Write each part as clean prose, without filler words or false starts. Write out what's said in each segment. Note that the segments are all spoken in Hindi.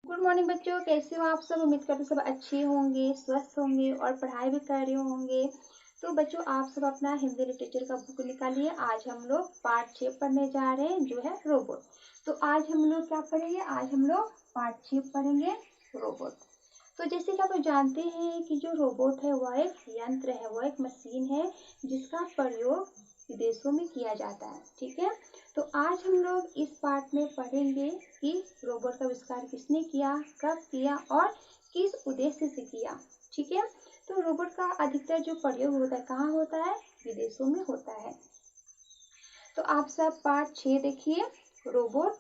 गुड मॉर्निंग बच्चों, कैसे हो आप सब। उम्मीद करते सब अच्छे होंगे, स्वस्थ होंगे और पढ़ाई भी कर रहे होंगे। तो बच्चों, आप सब अपना हिंदी लिटरेचर का बुक निकालिए। आज हम लोग पार्ट 6 पढ़ने जा रहे हैं, जो है रोबोट। तो आज हम लोग क्या पढ़ेंगे? आज हम लोग पार्ट 6 पढ़ेंगे, रोबोट। तो जैसे कि आप लोग जानते हैं कि जो रोबोट है वह एक यंत्र है, वह एक मशीन है जिसका प्रयोग विदेशों में किया जाता है। ठीक है, तो आज हम लोग इस पार्ट में पढ़ेंगे कि रोबोट का आविष्कार किसने किया, कब किया और किस उद्देश्य से किया। ठीक है, तो रोबोट का अधिकतर जो प्रयोग होता है कहाँ होता है? विदेशों में होता है। तो आप सब पार्ट 6 देखिए, रोबोट।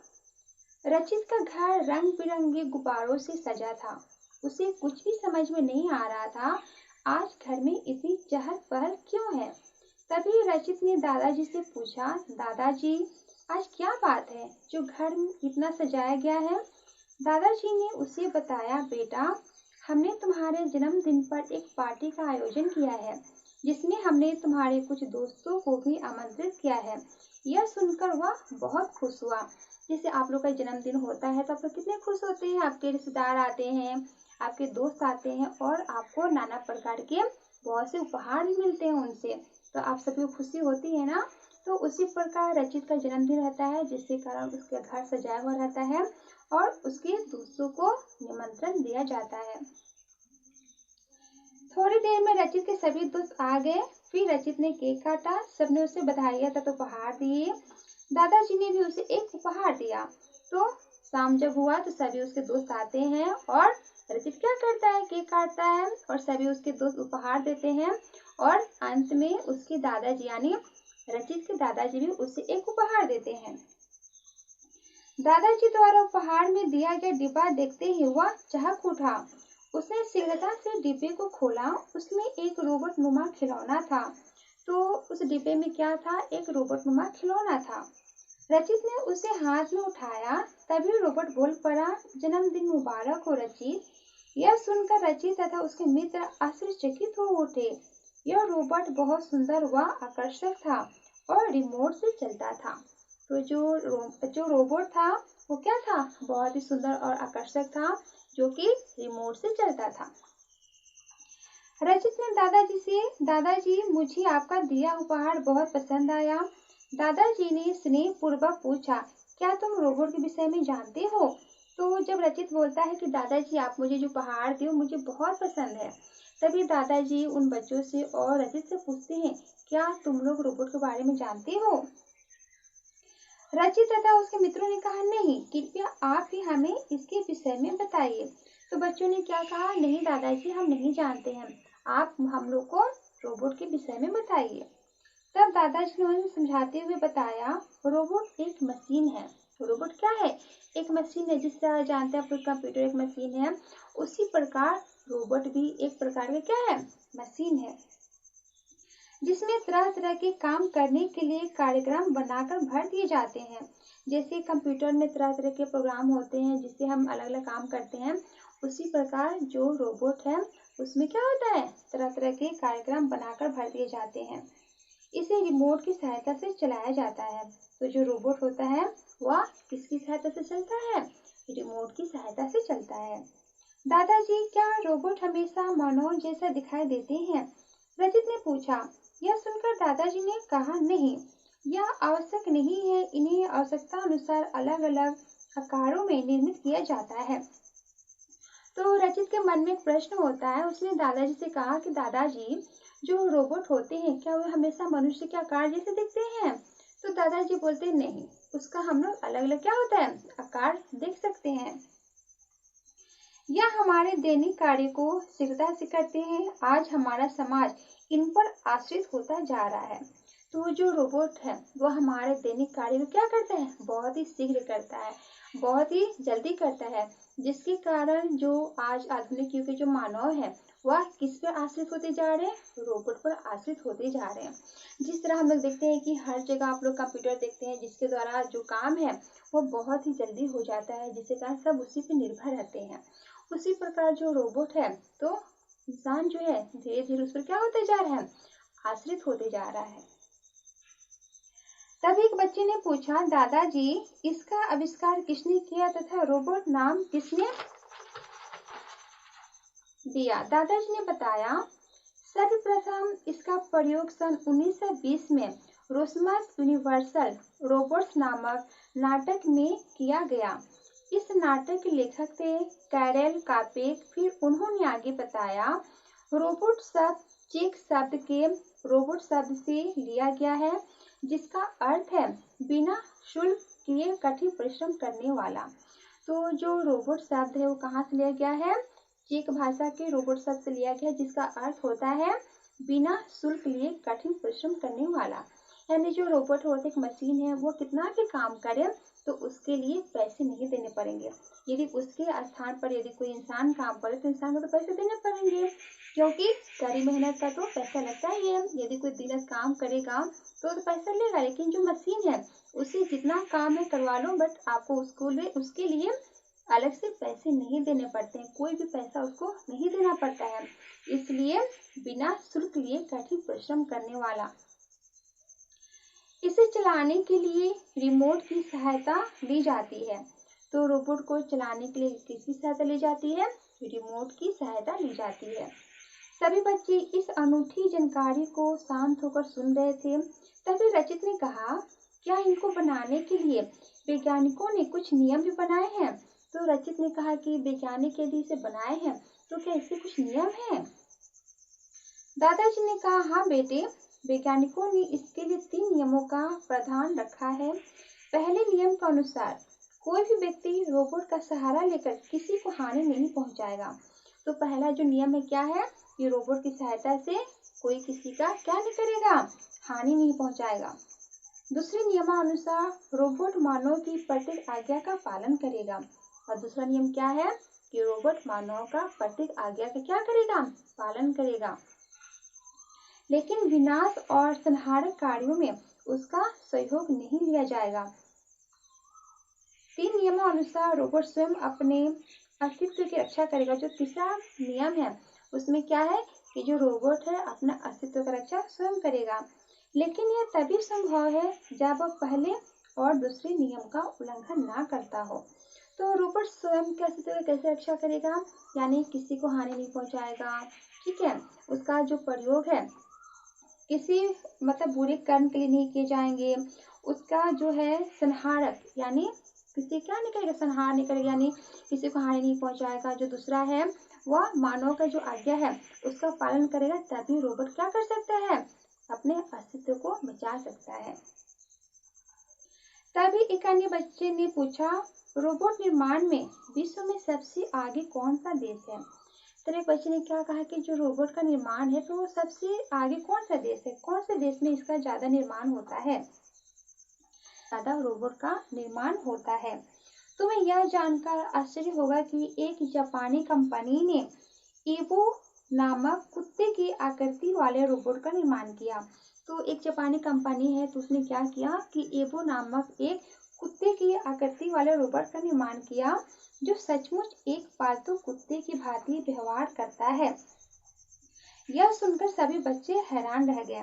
रचित का घर रंग बिरंगे गुब्बारों से सजा था। उसे कुछ भी समझ में नहीं आ रहा था, आज घर में इतनी चहल पहल क्यों है। तभी रचित ने दादाजी से पूछा, दादाजी आज क्या बात है जो घर इतना सजाया गया है? दादाजी ने उसे बताया, बेटा हमने तुम्हारे जन्मदिन पर एक पार्टी का आयोजन किया है, जिसमें हमने तुम्हारे कुछ दोस्तों को भी आमंत्रित किया है। यह सुनकर वह बहुत खुश हुआ। जैसे आप लोग का जन्मदिन होता है तो आप लोग कितने खुश होते हैं, आपके रिश्तेदार आते हैं, आपके दोस्त आते हैं और आपको नाना प्रकार के बहुत से उपहार भी मिलते हैं उनसे, तो आप सभी को खुशी होती है ना। तो उसी प्रकार रचित का जन्मदिन रहता है, जिसके कारण उसका घर सजाया हुआ रहता है और उसके दोस्तों को निमंत्रण दिया जाता है। थोड़ी देर में रचित के सभी दोस्त आ गए। फिर रचित ने केक काटा, सबने उसे बधाइयां तथा उपहार दिए। दादाजी ने भी उसे एक उपहार दिया। तो शाम जब हुआ तो सभी उसके दोस्त आते हैं और रचित क्या करता है? केक काटता है और सभी उसके दोस्त उपहार देते हैं और अंत में उसके दादाजी यानी रचित के दादाजी भी उसे एक उपहार देते हैं। दादाजी द्वारा उपहार में दिया गया डिब्बा देखते ही वह चहक उठा। उसने शीघ्रता से डिब्बे को खोला। उसमें एक रोबोट नुमा खिलौना था। तो उस डिब्बे में क्या था? एक रोबोट नुमा खिलौना था। रचित ने उसे हाथ में उठाया, तभी रोबोट बोल पड़ा, जन्मदिन मुबारक हो रचित। यह सुनकर रचित तथा उसके मित्र आश्चर्यचकित हो उठे। यह रोबोट बहुत सुंदर व आकर्षक था और रिमोट से चलता था। तो जो रोबोट था वो क्या था? बहुत ही सुंदर और आकर्षक था, जो कि रिमोट से चलता था। रचित ने दादाजी से, दादाजी मुझे आपका दिया उपहार बहुत पसंद आया। दादाजी ने स्नेह पूर्वक पूछा, क्या तुम रोबोट के विषय में जानते हो? तो जब रचित बोलता है कि दादाजी आप मुझे जो उपहार दिए मुझे बहुत पसंद है, तभी दादाजी उन बच्चों से और रचित से पूछते हैं, क्या तुम लोग रोबोट के बारे में जानते हो? रचित तथा उसके मित्रों ने कहा, नहीं, कृपया आप ही हमें इसके विषय में बताइए। तो बच्चों ने क्या कहा? नहीं दादाजी, हम नहीं जानते हैं, आप हम लोग को रोबोट के विषय में बताइए। तब दादाजी ने उन्हें समझाते हुए बताया, रोबोट एक मशीन है। रोबोट क्या है? एक मशीन है। जिस तरह जानते हैं आप कंप्यूटर एक मशीन है, उसी प्रकार रोबोट भी एक प्रकार का क्या है? मशीन है, जिसमें तरह तरह के काम करने के लिए कार्यक्रम बनाकर भर दिए जाते हैं। जैसे कंप्यूटर में तरह तरह के प्रोग्राम होते हैं जिससे हम अलग अलग काम करते हैं, उसी प्रकार जो रोबोट है उसमें क्या होता है? तरह तरह के कार्यक्रम बनाकर भर दिए जाते हैं। इसे रिमोट की सहायता से चलाया जाता है। तो जो रोबोट होता है वह किसकी सहायता से चलता है? रिमोट की सहायता से चलता है। दादाजी क्या रोबोट हमेशा मानव जैसा दिखाई देते हैं? रचित ने पूछा। यह सुनकर दादाजी ने कहा, नहीं, यह आवश्यक नहीं है, इन्हें आवश्यकता अनुसार अलग अलग आकारों में निर्मित किया जाता है। तो रचित के मन में एक प्रश्न होता है। उसने दादाजी से कहा कि दादाजी जो रोबोट होते हैं क्या वे हमेशा मनुष्य के आकार जैसे दिखते हैं? तो दादाजी बोलते हैं, नहीं, उसका हम लोग अलग अलग क्या होता है? आकार देख सकते हैं। यह हमारे दैनिक कार्य को शीघ्रता से करते हैं। आज हमारा समाज इन पर आश्रित होता जा रहा है। तो जो रोबोट है वह हमारे दैनिक कार्य को क्या करता है? बहुत ही शीघ्र करता है, बहुत ही जल्दी करता है, जिसके कारण जो आज आधुनिक युग के जो मानव है वह किस पर आश्रित होते जा रहे हैं? रोबोट पर आश्रित होते जा रहे हैं। जिस तरह हम लोग देखते हैं कि हर जगह आप लोग कंप्यूटर देखते हैं, जिसके द्वारा जो काम है वो बहुत ही जल्दी हो जाता है, जिसके कारण सब उसी पर निर्भर रहते हैं। उसी प्रकार जो रोबोट है, तो इंसान जो है धीरे धीरे उस पर क्या होते जा रहा है? आश्रित होते जा रहा है। तभी एक बच्चे ने पूछा, दादाजी इसका आविष्कार किसने किया तथा रोबोट नाम किसने दिया। दादाजी ने बताया, सर्वप्रथम इसका प्रयोग सन 1920 में रोसमस यूनिवर्सल रोबोट्स नामक नाटक में किया गया। इस नाटक के लेखक थे कैरल कापेक। फिर उन्होंने आगे बताया, रोबोट शब्द चेक शब्द के रोबोट शब्द से लिया गया है, जिसका अर्थ है बिना शुल्क किए कठिन परिश्रम करने वाला। तो जो रोबोट शब्द है वो कहाँ से लिया गया है? चेक भाषा के रोबोट शब्द से लिया गया, जिसका अर्थ होता है बिना शुल्क लिए कठिन परिश्रम करने वाला। यानी जो रोबोट होता एक मशीन है, वो कितना भी काम करे तो उसके लिए पैसे नहीं देने पड़ेंगे। यदि उसके स्थान पर यदि कोई इंसान काम करे तो इंसान को तो पैसे देने पड़ेंगे, क्योंकि कड़ी मेहनत का तो पैसा लगता ही है। यदि कोई दिन रात काम करेगा तो पैसा लेगा, लेकिन जो मशीन है उसे जितना काम है करवा लो, बट आपको उसके लिए अलग से पैसे नहीं देने पड़ते हैं, कोई भी पैसा उसको नहीं देना पड़ता है, इसलिए बिना शुल्क लिए कठिन परिश्रम करने वाला। इसे चलाने के लिए रिमोट की सहायता ली जाती है। तो रोबोट को चलाने के लिए किसकी सहायता ली जाती है? रिमोट की सहायता ली जाती है। सभी बच्चे इस अनूठी जानकारी को शांत होकर सुन रहे थे। तभी रचित ने कहा, क्या इनको बनाने के लिए वैज्ञानिकों ने कुछ नियम भी बनाए हैं? तो रचित ने कहा कि वैज्ञानिक यदि इसे बनाए हैं तो क्या इसके कुछ नियम हैं? दादाजी ने कहा, हाँ बेटे, वैज्ञानिकों ने इसके लिए 3 नियमों का प्रावधान रखा है। पहले नियम के अनुसार कोई भी व्यक्ति रोबोट का सहारा लेकर किसी को हानि नहीं पहुंचाएगा। तो पहला जो नियम है क्या है कि रोबोट की सहायता से कोई किसी का क्या नहीं करेगा? हानि नहीं पहुंचाएगा। दूसरे नियमानुसार रोबोट मानव की प्रत्येक आज्ञा का पालन करेगा। और दूसरा नियम क्या है कि रोबोट मानव का प्रत्येक आज्ञा का क्या करेगा? पालन करेगा, लेकिन विनाश और संहारक कार्यों में उसका सहयोग नहीं लिया जाएगा। 3 नियमों अनुसार रोबोट स्वयं अपने अस्तित्व की रक्षा करेगा। जो तीसरा नियम है उसमें क्या है कि जो रोबोट है अपना अस्तित्व की रक्षा स्वयं करेगा, लेकिन यह तभी संभव है जब वह पहले और दूसरे नियम का उल्लंघन ना करता हो। तो रोबोट स्वयं के अस्तित्व की कैसे रक्षा करेगा? यानी किसी को हानि नहीं पहुंचाएगा, ठीक है। उसका जो प्रयोग है किसी बुरे कर्म के लिए नहीं किए जाएंगे। उसका जो है संहारक, यानी किसी क्या नहीं करेगा? संहार नहीं करेगा, यानी किसी को हानि नहीं पहुंचाएगा। जो दूसरा है वह मानव का जो आज्ञा है उसका पालन करेगा, तभी रोबोट क्या कर सकता है? अपने अस्तित्व को बचा सकता है। तभी एक अन्य बच्चे ने पूछा, रोबोट निर्माण में विश्व में सबसे आगे कौन सा देश है? तो एक बच्चे ने क्या कहा कि जो रोबोट का निर्माण है तो सबसे आगे कौन सा देश है? कौन से देश में इसका ज्यादा निर्माण होता है? ज्यादा रोबोट का निर्माण होता है। तुम्हें यह जानकर आश्चर्य होगा कि एक जापानी कंपनी ने एबो नामक कुत्ते की आकृति वाले रोबोट का निर्माण किया। तो एक जापानी कंपनी है तो उसने क्या किया कि एबो नामक एक कुत्ते की आकृति वाले रोबोट का निर्माण किया, जो सचमुच एक पालतू कुत्ते की भांति व्यवहार करता है। यह सुनकर सभी बच्चे हैरान रह गए।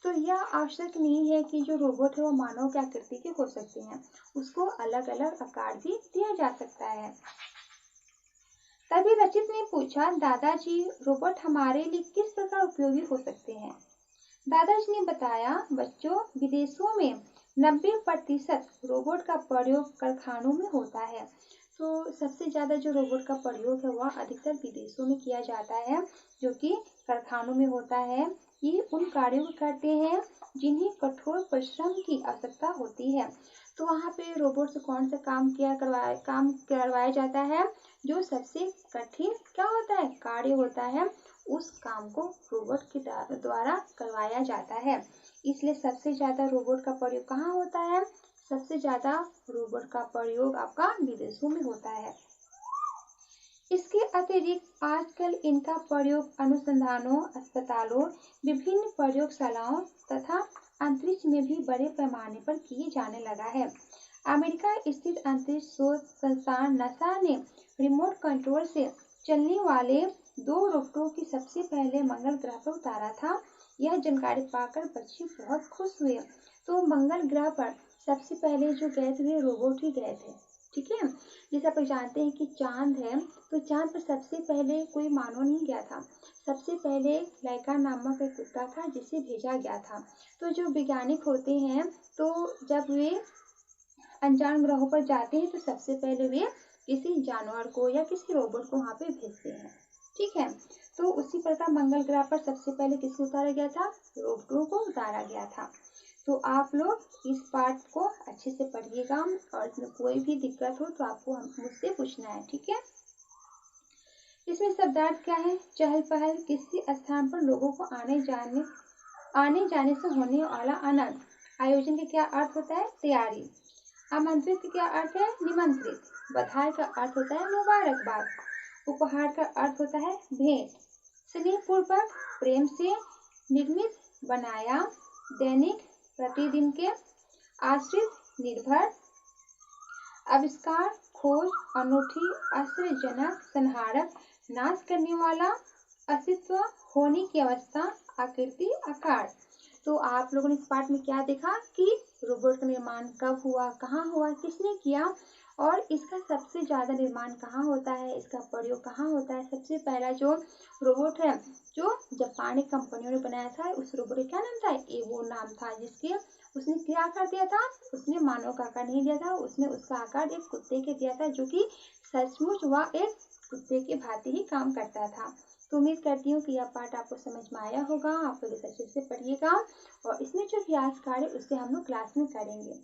तो यह आवश्यक नहीं है कि जो रोबोट है वो मानव की आकृति के हो सकते हैं, उसको अलग अलग आकार भी दिया जा सकता है। तभी रचित ने पूछा, दादाजी रोबोट हमारे लिए किस प्रकार उपयोगी हो सकते हैं? दादाजी ने बताया, बच्चों, विदेशों में 90% रोबोट का प्रयोग कारखानों में होता है। तो सबसे ज्यादा जो रोबोट का प्रयोग है वह अधिकतर विदेशों में किया जाता है, जो कि कारखानों में होता है। ये उन कार्यों को करते हैं जिन्हें कठोर परिश्रम की आवश्यकता होती है। तो वहाँ पे रोबोट से कौन सा काम करवाया जाता है? जो सबसे कठिन क्या होता है? कार्य होता है, उस काम को रोबोट के द्वारा करवाया जाता है। इसलिए सबसे ज्यादा रोबोट का प्रयोग कहाँ होता है? सबसे ज्यादा रोबोट का प्रयोग आपका विदेशों में होता है। इसके अतिरिक्त आजकल इनका प्रयोग अनुसंधानों, अस्पतालों, विभिन्न प्रयोगशालाओं तथा अंतरिक्ष में भी बड़े पैमाने पर किए जाने लगा है। अमेरिका स्थित अंतरिक्ष शोध संस्थान नासा ने रिमोट कंट्रोल से चलने वाले 2 रोबोटों की सबसे पहले मंगल ग्रह पर उतारा था। यह जानकारी पाकर बच्चे बहुत खुश हुए। तो मंगल ग्रह पर सबसे पहले जो गए थे वे रोबोट ही गए थे। ठीक है। जैसे आप लोग जानते हैं कि चांद है, तो चांद पर सबसे पहले कोई मानव नहीं गया था। सबसे पहले लाइका नामक एक कुत्ता था जिसे भेजा गया था। तो जो वैज्ञानिक होते हैं, तो जब वे अनजान ग्रहों पर जाते हैं तो सबसे पहले वे किसी जानवर को या किसी रोबोट को वहाँ पे भेजते हैं। ठीक है। तो उसी प्रकार मंगल ग्रह पर सबसे पहले किसको उतारा गया था? रोबोटों को उतारा गया था। तो आप लोग इस पाठ को अच्छे से पढ़िएगा और इसमें कोई भी दिक्कत हो तो आपको मुझसे पूछना है। ठीक है। इसमें शब्दार्थ क्या है? चहल पहल, किसी स्थान पर लोगों को आने जाने से होने वाला आनंद। आयोजन का क्या अर्थ होता है? तैयारी। आमंत्रित का क्या अर्थ है? निमंत्रित। बधाई का अर्थ होता है मुबारकबाद। उपहार का अर्थ होता है भेंट। स्नेहपूर्वक, प्रेम से, निर्मित, बनाया, दैनिक, प्रतिदिन के, आश्रित, निर्भर, आविष्कार, खोज, अनूठी, आश्चर्यजनक, संहारक, नाश करने वाला, अस्तित्व, होने की अवस्था, आकृति, आकार। तो आप लोगों ने इस पाठ में क्या देखा कि रोबोट का निर्माण कब हुआ, कहाँ हुआ, किसने किया और इसका सबसे ज़्यादा निर्माण कहाँ होता है, इसका प्रयोग कहाँ होता है। सबसे पहला जो रोबोट है जो जापानी कंपनियों ने बनाया था, उस रोबोट का क्या नाम था? एवो नाम था, जिसके उसने क्या आकार दिया था? उसने मानव का आकार नहीं दिया था, उसने उसका आकार एक कुत्ते के दिया था, जो कि सचमुच वह एक कुत्ते के भांति ही काम करता था। तो उम्मीद करती हूँ कि यह पाठ आपको समझ में आया होगा। आप लोग इसे अच्छे से पढ़िएगा और इसमें जो अभ्यास कार्य उससे हम लोग क्लास में करेंगे।